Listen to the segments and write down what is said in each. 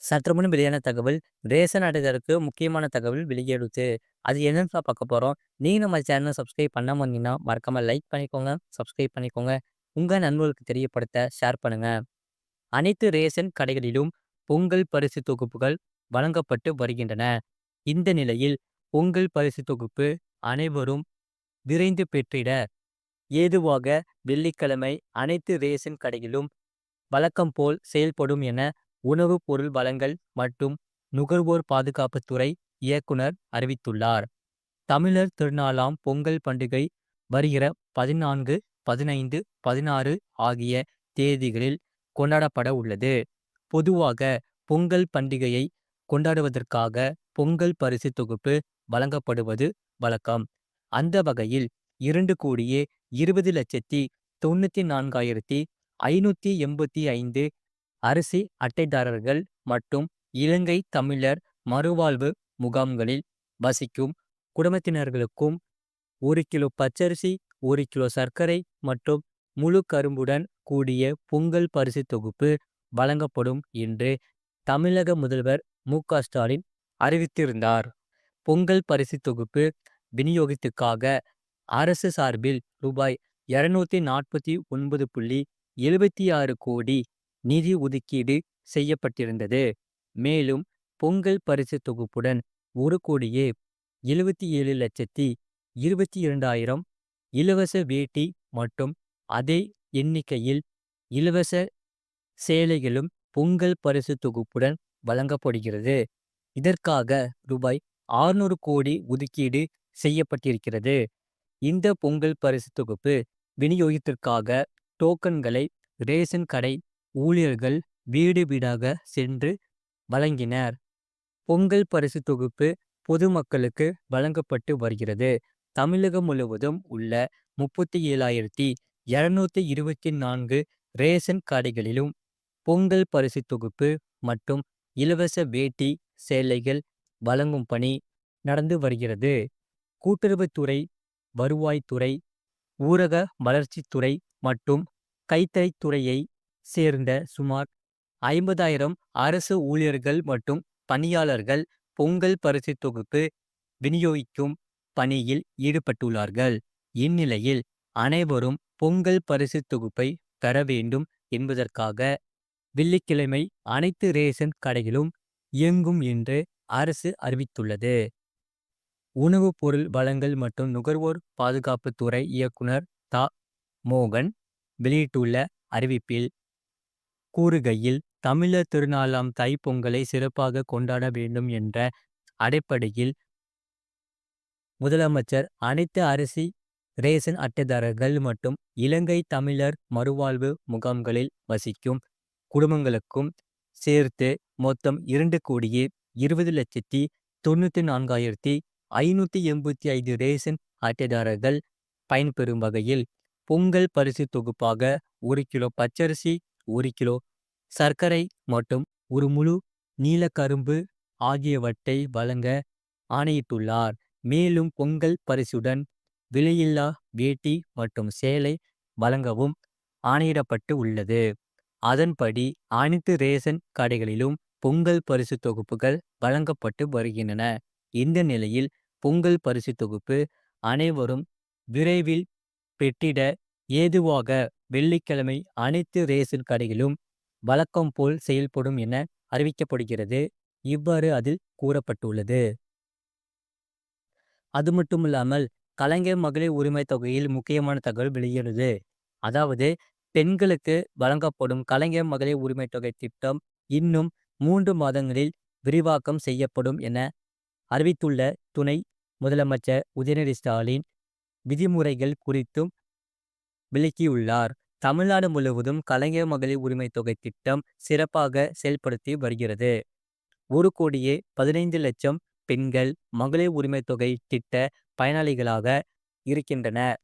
சற்று முன் வெளியான தகவல், ரேஷன் அட்டைதாரருக்கு முக்கியமான தகவல் வெளியிடுத்து. அது என்னன்னு பார்க்க போறோம். நீங்க நம்ம சேனல சப்ஸ்கிரைப் பண்ணாம இருந்தீங்கன்னா, மறக்காம லைக் பண்ணிக்கோங்க, சப்ஸ்கிரைப் பண்ணிக்கோங்க. உங்க நண்பர்களுக்கு தெரியப்படுத்த ஷேர் பண்ணுங்க. அனைத்து ரேஷன் கடைகளிலும் பொங்கல் பரிசு தொகுப்புகள் வழங்கப்பட்டு வருகின்றன. இந்த நிலையில் பொங்கல் பரிசு தொகுப்பு அனைவரும் விரைந்து பெற்றிட ஏதுவாக வெள்ளிக்கிழமை அனைத்து ரேஷன் கடைகளிலும் வழக்கம் போல் செயல்படும் என உணவு பொருள் வழங்கல் மற்றும் நுகர்வோர் பாதுகாப்புத்துறை இயக்குனர் அறிவித்துள்ளார். தமிழர் திருநாளாம் பொங்கல் பண்டிகை வருகிற 14, 15, 16 ஆகிய தேதிகளில் கொண்டாடப்பட உள்ளது. பொதுவாக பொங்கல் பண்டிகையை கொண்டாடுவதற்காக பொங்கல் பரிசு தொகுப்பு வழங்கப்படுவது வழக்கம். அந்த வகையில் 2,20,94,585 அரிசி அட்டைதாரர்கள் மற்றும் இலங்கை தமிழர் மறுவாழ்வு முகாம்களில் வசிக்கும் குடும்பத்தினர்களுக்கும் 1 கிலோ பச்சரிசி, 1 கிலோ சர்க்கரை மற்றும் முழு கரும்புடன் கூடிய பொங்கல் பரிசு தொகுப்பு வழங்கப்படும் என்று தமிழக முதல்வர் மு.க.ஸ்டாலின் அறிவித்திருந்தார். பொங்கல் பரிசு தொகுப்பு விநியோகத்துக்காக அரசு சார்பில் ரூபாய் 249.76 கோடி நிதி ஒதுக்கீடு செய்யப்பட்டிருந்தது. மேலும் பொங்கல் பரிசு தொகுப்புடன் 1,77,22,000 இலவச வேட்டி மற்றும் அதே எண்ணிக்கையில் இலவச சேலைகளும் பொங்கல் பரிசு தொகுப்புடன் வழங்கப்படுகிறது. இதற்காக ரூபாய் 600 கோடி ஒதுக்கீடு செய்யப்பட்டிருக்கிறது. இந்த பொங்கல் பரிசு தொகுப்பு விநியோகத்திற்காக டோக்கன்களை ரேஷன் கடை ஊழியர்கள் வீடு வீடாக சென்று வழங்கினர். பொங்கல் பரிசு தொகுப்பு பொதுமக்களுக்கு வழங்கப்பட்டு வருகிறது. தமிழகம் முழுவதும் உள்ள 37,224 ரேஷன் கடைகளிலும் பொங்கல் பரிசு தொகுப்பு மற்றும் இலவச வேட்டி சேலைகள் வழங்கும் பணி நடந்து வருகிறது. கூட்டுறவுத்துறை, வருவாய்த்துறை, ஊரக வளர்ச்சித்துறை மற்றும் கைத்தறித்துறையை சேர்ந்த சுமார் 50,000 அரசு ஊழியர்கள் மற்றும் பணியாளர்கள் பொங்கல் பரிசு தொகுப்பு விநியோகிக்கும் பணியில் ஈடுபட்டுள்ளார்கள். இந்நிலையில் அனைவரும் பொங்கல் பரிசு தொகுப்பை பெற வேண்டும் என்பதற்காக வெள்ளிக்கிழமை அனைத்து ரேஷன் கடைகளும் இயங்கும் என்று அரசு அறிவித்துள்ளது. உணவு பொருள் வழங்கல் மற்றும் நுகர்வோர் பாதுகாப்புத்துறை இயக்குனர் தா. மோகன் வெளியிட்டுள்ள அறிவிப்பில் கூறுகையில், தமிழர் திருநாளாம் தைப்பொங்கலை சிறப்பாக கொண்டாட வேண்டும் என்ற அடிப்படையில் முதலமைச்சர் அனைத்து அரிசி ரேஷன் அட்டைதாரர்கள் மற்றும் இலங்கை தமிழர் மறுவாழ்வு முகாம்களில் வசிக்கும் குடும்பங்களுக்கும் சேர்த்து மொத்தம் 2,20,94,585 ரேஷன் அட்டைதாரர்கள் பயன்பெறும் வகையில் பொங்கல் பரிசு தொகுப்பாக 1 கிலோ பச்சரிசி, 1 கிலோ சர்க்கரை மற்றும் ஒரு முழு நீலக்கரும்பு ஆகியவற்றை வழங்க ஆணையிட்டுள்ளார். மேலும் பொங்கல் பரிசுடன் விலையில்லா வேட்டி மற்றும் சேலை வழங்கவும் ஆணையிடப்பட்டு உள்ளது. அதன்படி அனைத்து ரேஷன் கடைகளிலும் பொங்கல் பரிசு தொகுப்புகள் வழங்கப்பட்டு வருகின்றன. இந்த நிலையில் பொங்கல் பரிசு தொகுப்பு அனைவரும் விரைவில் பெற்றிட ஏதுவாக வெள்ளிக்கிழமை அனைத்து ரேஷன் கடைகளிலும் வழக்கம் போல் செயல்படும் என அறிவிக்கப்படுகிறது. இவ்வாறு அதில் கூறப்பட்டுள்ளது. அது மட்டுமில்லாமல் கலைஞர் மகளிர் உரிமை தொகையில் முக்கியமான தகவல் வெளியிடுது. அதாவது பெண்களுக்கு வழங்கப்படும் கலைஞர் மகளிர் உரிமை தொகை திட்டம் இன்னும் 3 மாதங்களில் விரிவாக்கம் செய்யப்படும் என அறிவித்துள்ள துணை முதலமைச்சர் உதயநிதி ஸ்டாலின் விதிமுறைகள் குறித்தும் விளக்கியுள்ளார். தமிழ்நாடு முழுவதும் கலைஞர் மகளிர் உரிமை தொகை திட்டம் சிறப்பாக செயல்படுத்தி வருகிறது. 1,15,00,000 பெண்கள் மகளிர் உரிமை தொகை திட்ட பயனாளிகளாக இருக்கின்றனர்.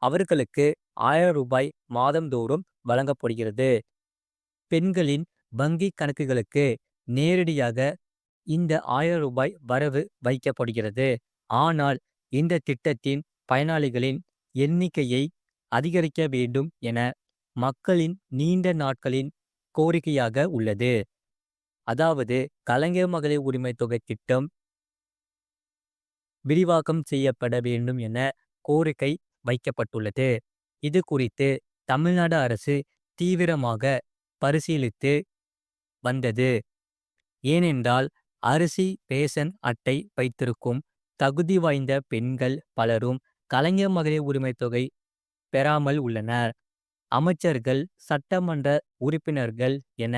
அவர்களுக்கு 1000 ரூபாய் மாதந்தோறும் வழங்கப்படுகிறது. பெண்களின் வங்கி கணக்குகளுக்கு நேரடியாக இந்த 1000 ரூபாய் வரவு வைக்கப்படுகிறது. ஆனால் இந்த திட்டத்தின் பயனாளிகளின் எண்ணிக்கையை அதிகரிக்க வேண்டும் என மக்களின் நீண்ட நாட்களின் கோரிக்கையாக உள்ளது. அதாவது கலைஞர் மகளிர் உரிமை தொகை திட்டம் விரிவாக்கம் செய்யப்பட வேண்டும் என கோரிக்கை வைக்கப்பட்டுள்ளது. இது குறித்து தமிழ்நாடு அரசு தீவிரமாக பரிசீலித்து வந்தது. ஏனென்றால் அரிசி ரேஷன் அட்டை வைத்திருக்கும் தகுதி வாய்ந்த பெண்கள் பலரும் கலைஞர் மகளிர் உரிமை தொகை பெறாமல் உள்ளனர். அமைச்சர்கள், சட்டமன்ற உறுப்பினர்கள் என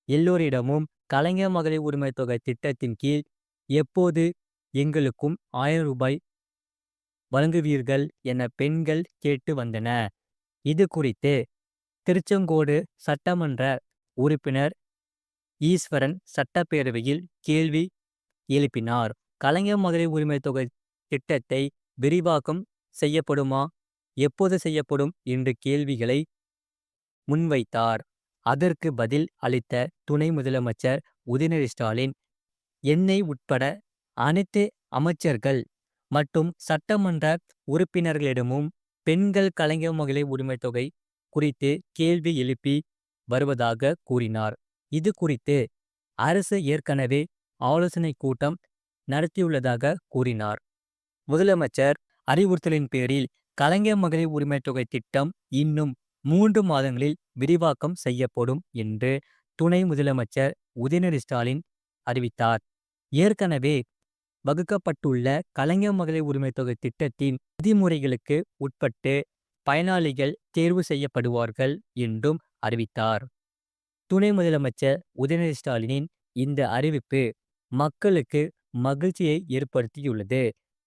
எல்லோரிடமும் கலைஞர் மகளிர் உரிமை தொகை திட்டத்தின் கீழ் எப்போது எங்களுக்கும் 1000 ரூபாய் வழங்குவீர்கள் என பெண்கள் கேட்டு வந்தன. இது குறித்து திருச்செங்கோடு சட்டமன்ற உறுப்பினர் ஈஸ்வரன் சட்டப்பேரவையில் கேள்வி எழுப்பினார். கலைஞர் மகளிர் உரிமை தொகை திட்டத்தை விரிவாக்கம் செய்யப்படுமா, எப்போது செய்யப்படும் என்று கேள்விகளை முன்வைத்தார். அதற்கு பதில் அளித்த துணை முதலமைச்சர் உதயநிதி ஸ்டாலின், என்னை உட்பட அனைத்து அமைச்சர்கள் மற்றும் சட்டமன்ற உறுப்பினர்களிடமும் பெண்கள் கலைஞர் மகளிர் உரிமை தொகை குறித்து கேள்வி எழுப்பி வருவதாக கூறினார். இது குறித்து அரசு ஏற்கனவே ஆலோசனை கூட்டம் நடத்தியுள்ளதாக கூறினார். முதலமைச்சர் அறிவுறுத்தலின் பேரில் கலைஞர் மகளிர் உரிமை தொகை திட்டம் இன்னும் 3 மாதங்களில் விரிவாக்கம் செய்யப்படும் என்று துணை முதலமைச்சர் உதயநிதி ஸ்டாலின் அறிவித்தார். ஏற்கனவே வகுக்கப்பட்டுள்ள கலைஞர் மகளிர் உரிமை தொகை திட்டத்தின் விதிமுறைகளுக்கு உட்பட்டு பயனாளிகள் தேர்வு செய்யப்படுவார்கள் என்றும் அறிவித்தார். துணை முதலமைச்சர் உதயநிதி ஸ்டாலினின் இந்த அறிவிப்பு மக்களுக்கு மகிழ்ச்சியை ஏற்படுத்தியுள்ளது.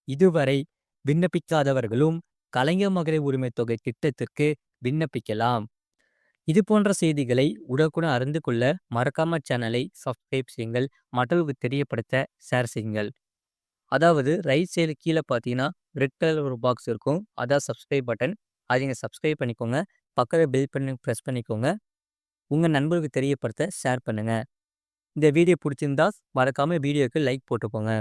இதுவரை விண்ணப்பிக்காதவர்களும் கலைஞர் மகளிர் உரிமை தொகை திட்டத்திற்கு விண்ணப்பிக்கலாம். இது போன்ற செய்திகளை உடனுக்குடன் அறிந்து கொள்ள மறக்காம சேனலை சப்ஸ்கிரைப் செய்யுங்கள். மற்றவர்களுக்கு தெரியப்படுத்த ஷேர் செய்யுங்கள். அதாவது ரைட் சைடு கீழே பார்த்தீங்கன்னா ரெட் கலர் ஒரு பாக்ஸ் இருக்கும். அதான் சப்ஸ்கிரைப் பட்டன். அதை நீங்கள் சப்ஸ்கிரைப் பண்ணிக்கோங்க. பக்கத்தில் பெல் பண்ணி ப்ரெஸ் பண்ணிக்கோங்க. உங்கள் நண்பர்களுக்கு தெரியப்படுத்த ஷேர் பண்ணுங்கள். இந்த வீடியோ பிடிச்சிருந்தா மறக்காமல் வீடியோக்கு லைக் போட்டுக்கோங்க.